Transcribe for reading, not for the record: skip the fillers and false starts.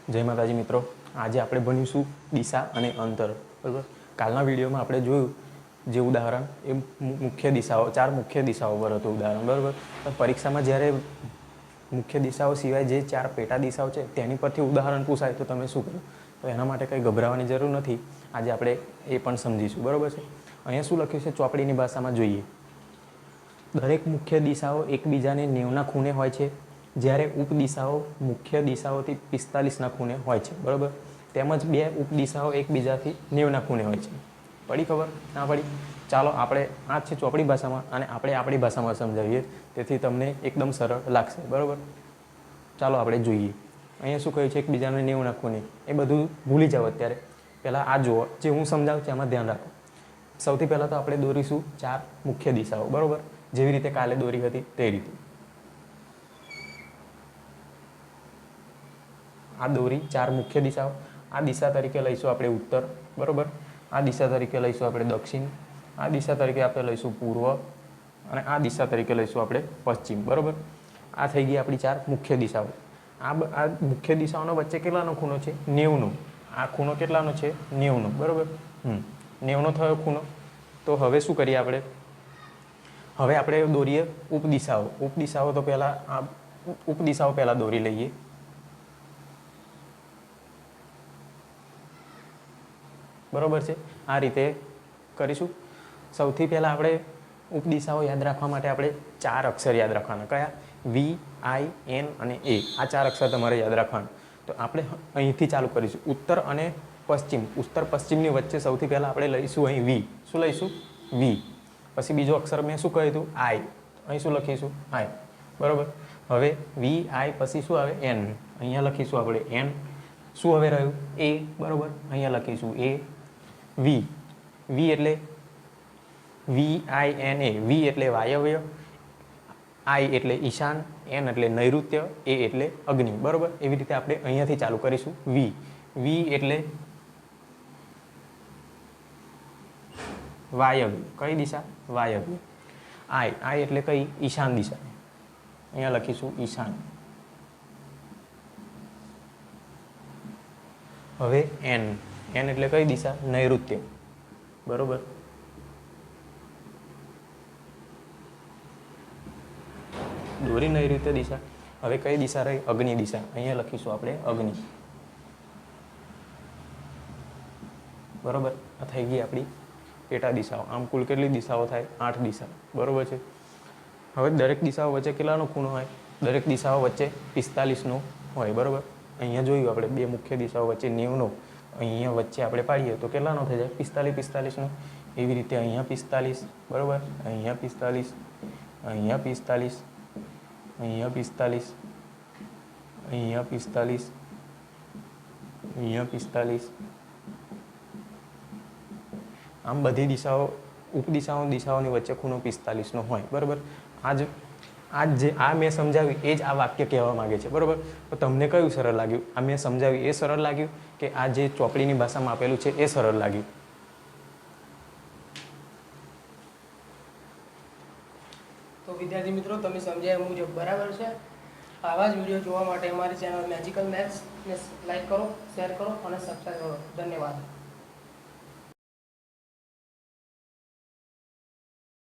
જય માતાજી મિત્રો। આજે આપણે ભણીશું દિશા અને અંતર, બરાબર। કાલના વિડીયોમાં આપણે જોયું જે ઉદાહરણ એ મુખ્ય દિશાઓ, 4 મુખ્ય દિશાઓ પર હતું ઉદાહરણ, બરાબર। પણ પરીક્ષામાં જ્યારે મુખ્ય દિશાઓ સિવાય જે 4 પેટા દિશાઓ છે તેની પરથી ઉદાહરણ પૂછાય તો તમે શું કરો? તો એના માટે કંઈ ગભરાવાની જરૂર નથી। આજે આપણે એ પણ સમજીશું, બરાબર છે। અહીંયા શું લખ્યું છે ચોપડીની ભાષામાં જોઈએ। દરેક મુખ્ય દિશાઓ એકબીજાને 90ના ખૂણે હોય છે, જ્યારે ઉપદિશાઓ મુખ્ય દિશાઓથી 45ના ખૂણે હોય છે, બરાબર। તેમજ બે ઉપદિશાઓ એકબીજાથી 90ના ખૂણે હોય છે। પડી ખબર? ના પડી? ચાલો આપણે આ છે ચોપડી ભાષામાં અને આપણે આપણી ભાષામાં સમજાવીએ, તેથી તમને એકદમ સરળ લાગશે, બરાબર। ચાલો આપણે જોઈએ। અહીંયા શું કહ્યું છે એકબીજાને 90ના ખૂણે, એ બધું ભૂલી જાઓ અત્યારે। પહેલાં આ જુઓ, જે હું સમજાવું છું એમાં ધ્યાન રાખો। સૌથી પહેલાં તો આપણે દોરીશું 4 મુખ્ય દિશાઓ, બરાબર, જેવી રીતે કાલે દોરી હતી તે રીતે। આ દોરી 4 મુખ્ય દિશાઓ। આ દિશા તરીકે લઈશું આપણે ઉત્તર, બરાબર। આ દિશા તરીકે લઈશું આપણે દક્ષિણ, આ દિશા તરીકે આપણે લઈશું પૂર્વ, અને આ દિશા તરીકે લઈશું આપણે પશ્ચિમ, બરાબર। આ થઈ ગઈ આપણી 4 મુખ્ય દિશાઓ। આ મુખ્ય દિશાઓનો વચ્ચે કેટલાનો ખૂણો છે? 90નો। આ ખૂણો કેટલાનો છે? 90નો, બરાબર। 90નો થયો ખૂણો। તો હવે શું કરીએ આપણે? હવે આપણે દોરીએ ઉપદિશાઓ। ઉપદિશાઓ તો પહેલાં આ ઉપદિશાઓ પહેલાં દોરી લઈએ। બરોબર છે, આ રીતે કરીશું। સૌથી પહેલાં આપણે ઉપદિશાઓ યાદ રાખવા માટે આપણે 4 અક્ષર યાદ રાખવાના। કયા? V, I, N અને A। આ 4 અક્ષર તમારે યાદ રાખવાના। તો આપણે અહીંથી ચાલુ કરીશું, ઉત્તર અને પશ્ચિમ। ઉત્તર પશ્ચિમની વચ્ચે સૌથી પહેલાં આપણે લઈશું અહીં V। શું લઈશું? V। પછી બીજો અક્ષર મેં શું કહ્યું હતું? I। અહીં શું લખીશું? I, બરાબર। હવે V, I પછી શું આવે? N। અહીંયા લખીશું આપણે N। શું હવે રહ્યું? A, બરાબર। અહીંયા લખીશું A। V, V એટલે VINA। V એટલે વાયવ્ય, I એટલે ઈશાન, N એટલે નૈઋત્ય, A એટલે અગ્નિ, બરાબર। એવી રીતે આપણે અહીંયાથી ચાલુ કરીશું। V, V એટલે વાયવ્ય। કઈ દિશા? વાયવ્ય। I એટલે કઈ? ઈશાન દિશા। અહીંયા લખીશું ઈશાન। હવે N, N એટલે કઈ દિશા? નૈઋત્ય, બરોબર। દોરી નૈઋત્ય દિશા। હવે કઈ દિશા રહી? અગ્નિ દિશા। અહીંયા લખીશું આપણે અગ્નિ, બરોબર। આ થઈ ગઈ આપણી પેટા દિશાઓ। આમ કુલ કેટલી દિશાઓ થાય? 8 દિશા, બરોબર છે। હવે દરેક દિશાઓ વચ્ચે કેટલાનો ખૂણો હોય? દરેક દિશાઓ વચ્ચે 45નો હોય, બરોબર। અહીંયા જોયું આપણે બે મુખ્ય દિશાઓ વચ્ચે 90નો, અહીંયા વચ્ચે આપણે પાડીએ તો કેટલાનો થઈ જાય? 45 એવી રીતે અહીંયા 45, બરાબર, અહીંયા 45, અહીંયા 45, અહીંયા 45, અહીંયા 45, અહીંયા 45। આમ બધી દિશાઓ દિશાઓની વચ્ચે ખૂણો 45નો હોય, બરાબર। આ મેં સમજાવ્યું એ જ આ વાક્ય કહેવા માંગે છે, બરાબર। તો તમને કયું સરળ લાગ્યું? આ મેં સમજાવ્યું એ સરળ લાગ્યું કે આ જે ચોપડીની ભાષામાં આપેલું છે એ સરળ લાગ્યું? તો વિદ્યાર્થી મિત્રો, તમે સમજ્યા મુજબ બરાબર છે। આવા જ વિડીયો જોવા માટે અમારી ચેનલ મેજિકલ મેથ્સને લાઈક કરો, શેર કરો અને સબસ્ક્રાઈબ કરો। ધન્યવાદ।